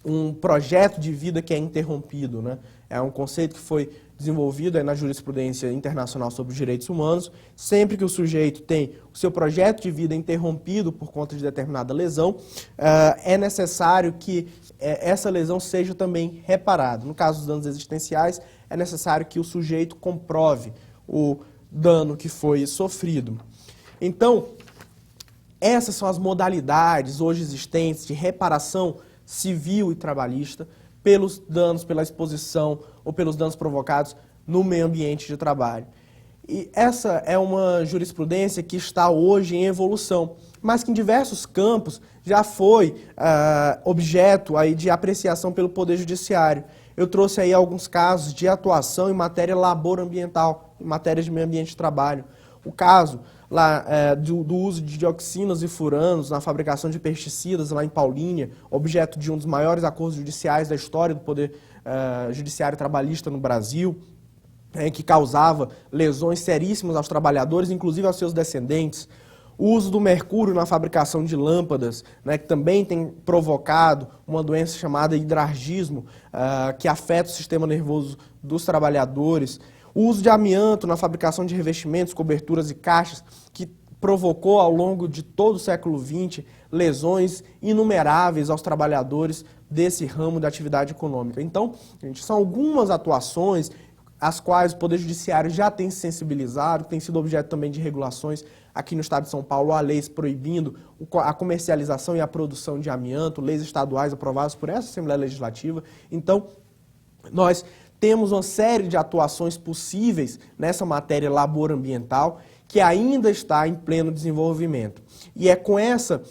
um projeto de vida que é interrompido, né? É um conceito que foi desenvolvido na jurisprudência internacional sobre os direitos humanos. Sempre que o sujeito tem o seu projeto de vida interrompido por conta de determinada lesão, é necessário que essa lesão seja também reparada. No caso dos danos existenciais, é necessário que o sujeito comprove o dano que foi sofrido. Então, essas são as modalidades hoje existentes de reparação civil e trabalhista pelos danos, pela exposição ou pelos danos provocados no meio ambiente de trabalho. E essa é uma jurisprudência que está hoje em evolução, mas que em diversos campos já foi objeto aí de apreciação pelo Poder Judiciário. Eu trouxe aí alguns casos de atuação em matéria laboral-ambiental, em matéria de meio ambiente de trabalho. O caso do uso de dioxinas e furanos na fabricação de pesticidas lá em Paulínia, objeto de um dos maiores acordos judiciais da história do Poder Judiciário Trabalhista no Brasil, que causava lesões seríssimas aos trabalhadores, inclusive aos seus descendentes. O uso do mercúrio na fabricação de lâmpadas, que também tem provocado uma doença chamada hidrargismo, que afeta o sistema nervoso dos trabalhadores. O uso de amianto na fabricação de revestimentos, coberturas e caixas, que provocou ao longo de todo o século XX lesões inumeráveis aos trabalhadores desse ramo da atividade econômica. Então, gente, são algumas atuações as quais o Poder Judiciário já tem se sensibilizado, tem sido objeto também de regulações. Aqui no Estado de São Paulo há leis proibindo a comercialização e a produção de amianto, leis estaduais aprovadas por essa Assembleia Legislativa. Então, nós temos uma série de atuações possíveis nessa matéria laboral-ambiental que ainda está em pleno desenvolvimento. E é com essa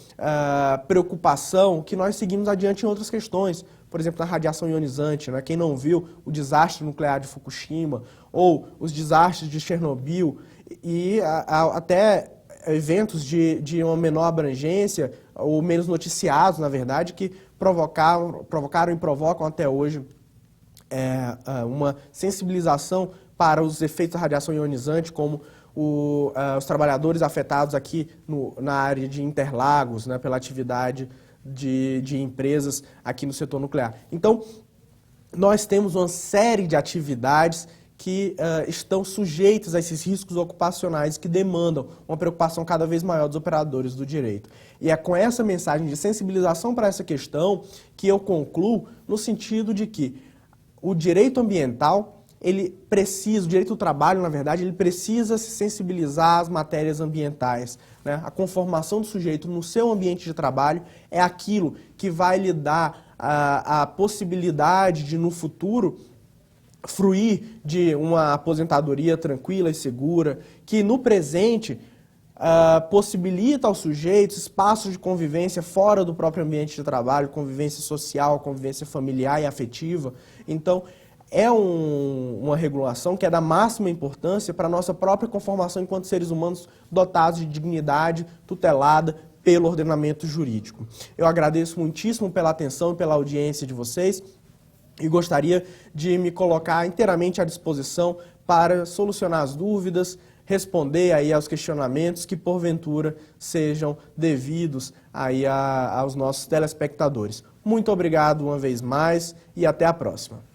preocupação que nós seguimos adiante em outras questões. Por exemplo, na radiação ionizante, né? Quem não viu o desastre nuclear de Fukushima ou os desastres de Chernobyl e até eventos de uma menor abrangência ou menos noticiados, na verdade, que provocaram e provocam até hoje uma sensibilização para os efeitos da radiação ionizante, como os trabalhadores afetados aqui na área de Interlagos, né, pela atividade de empresas aqui no setor nuclear. Então, nós temos uma série de atividades que estão sujeitas a esses riscos ocupacionais que demandam uma preocupação cada vez maior dos operadores do direito. E é com essa mensagem de sensibilização para essa questão que eu concluo no sentido de que o direito ambiental, o direito do trabalho, na verdade, ele precisa se sensibilizar às matérias ambientais, né? A conformação do sujeito no seu ambiente de trabalho é aquilo que vai lhe dar a possibilidade de, no futuro, fruir de uma aposentadoria tranquila e segura, que no presente possibilita aos sujeitos espaços de convivência fora do próprio ambiente de trabalho, convivência social, convivência familiar e afetiva. Então, é uma regulação que é da máxima importância para a nossa própria conformação enquanto seres humanos dotados de dignidade, tutelada pelo ordenamento jurídico. Eu agradeço muitíssimo pela atenção e pela audiência de vocês e gostaria de me colocar inteiramente à disposição para solucionar as dúvidas, responder aí aos questionamentos que porventura sejam devidos aí aos nossos telespectadores. Muito obrigado uma vez mais e até a próxima.